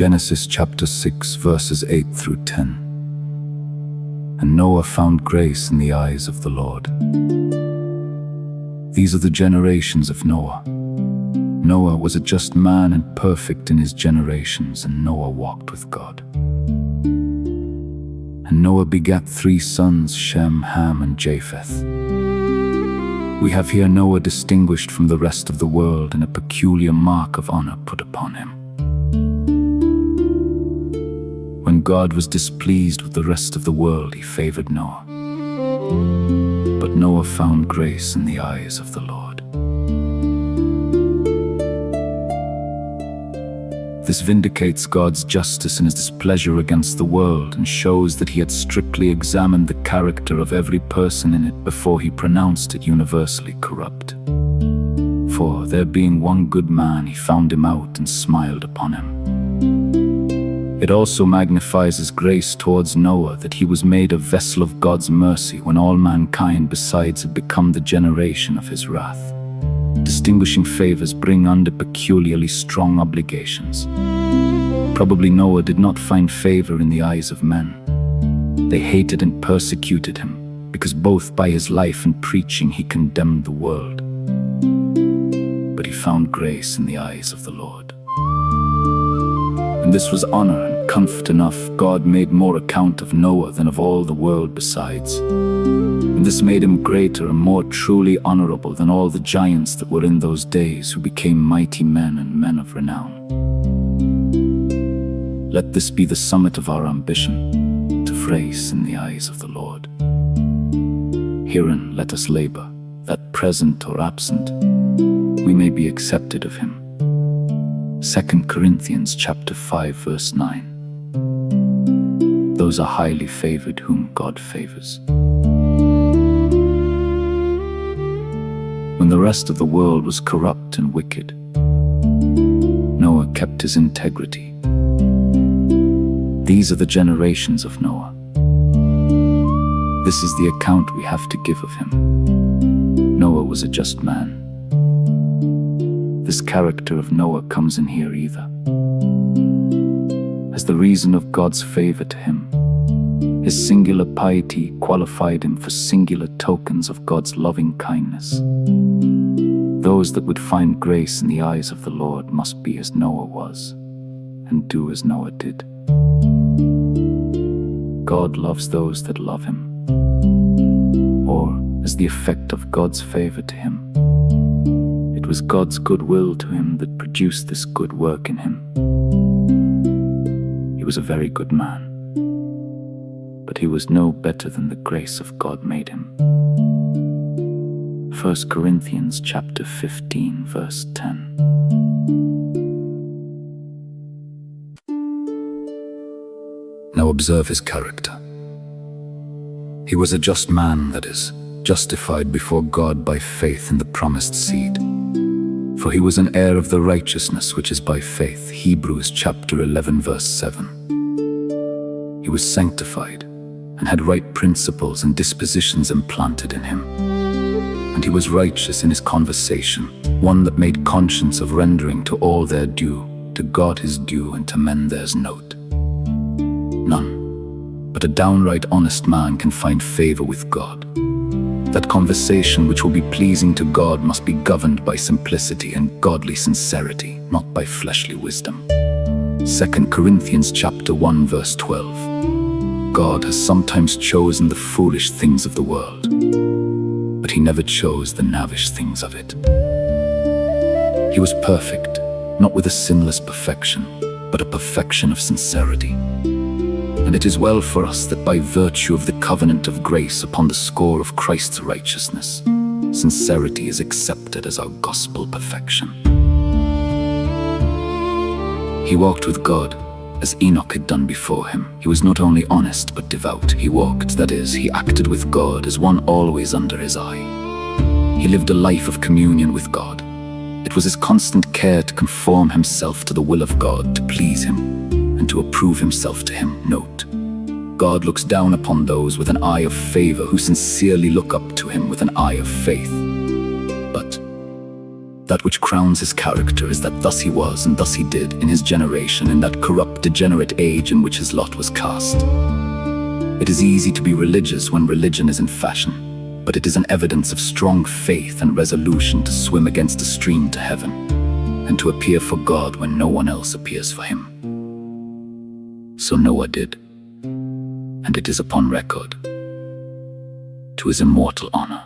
Genesis chapter 6 verses 8 through 10. And Noah found grace in the eyes of the Lord. These are the generations of Noah. Noah was a just man and perfect in his generations, and Noah walked with God. And Noah begat 3 sons, Shem, Ham, and Japheth. We have here Noah distinguished from the rest of the world, and a peculiar mark of honor put upon him. When God was displeased with the rest of the world, he favored Noah. But Noah found grace in the eyes of the Lord. This vindicates God's justice and his displeasure against the world, and shows that he had strictly examined the character of every person in it before he pronounced it universally corrupt. For, there being one good man, he found him out and smiled upon him. It also magnifies his grace towards Noah, that he was made a vessel of God's mercy when all mankind besides had become the generation of his wrath. Distinguishing favors bring under peculiarly strong obligations. Probably Noah did not find favor in the eyes of men. They hated and persecuted him, because both by his life and preaching he condemned the world. But he found grace in the eyes of the Lord. And this was honor and comfort enough. God made more account of Noah than of all the world besides. And this made him greater and more truly honorable than all the giants that were in those days, who became mighty men and men of renown. Let this be the summit of our ambition, to grace in the eyes of the Lord. Herein let us labor, that present or absent, we may be accepted of him. 2 Corinthians chapter 5 verse 9. Those are highly favored whom God favors. When the rest of the world was corrupt and wicked, Noah kept his integrity. These are the generations of Noah. This is the account we have to give of him. Noah was a just man. This character of Noah comes in here either as the reason of God's favor to him. His singular piety qualified him for singular tokens of God's loving kindness. Those that would find grace in the eyes of the Lord must be as Noah was, and do as Noah did. God loves those that love him, or as the effect of God's favor to him. It was God's good will to him that produced this good work in him. He was a very good man, but he was no better than the grace of God made him. 1 Corinthians chapter 15 verse 10. Now observe his character. He was a just man, that is, justified before God by faith in the promised seed. For he was an heir of the righteousness which is by faith. Hebrews chapter 11 verse 7. He was sanctified, and had right principles and dispositions implanted in him. And he was righteous in his conversation, one that made conscience of rendering to all their due, to God his due, and to men theirs note. None but a downright honest man can find favor with God. That conversation which will be pleasing to God must be governed by simplicity and godly sincerity, not by fleshly wisdom. 2 Corinthians chapter 1 verse 12. God has sometimes chosen the foolish things of the world, but he never chose the lavish things of it. He was perfect, not with a sinless perfection, but a perfection of sincerity. And it is well for us that by virtue of the covenant of grace upon the score of Christ's righteousness, sincerity is accepted as our gospel perfection. He walked with God, as Enoch had done before him. He was not only honest but devout. He walked, that is, he acted with God as one always under his eye. He lived a life of communion with God. It was his constant care to conform himself to the will of God, to please him, and to approve himself to him. Note, God looks down upon those with an eye of favor who sincerely look up to him with an eye of faith. But That which crowns his character is that thus he was and thus he did in his generation, in that corrupt, degenerate age in which his lot was cast. It is easy to be religious when religion is in fashion, but it is an evidence of strong faith and resolution to swim against the stream to heaven, and to appear for God when no one else appears for him. So Noah did, and it is upon record, to his immortal honor.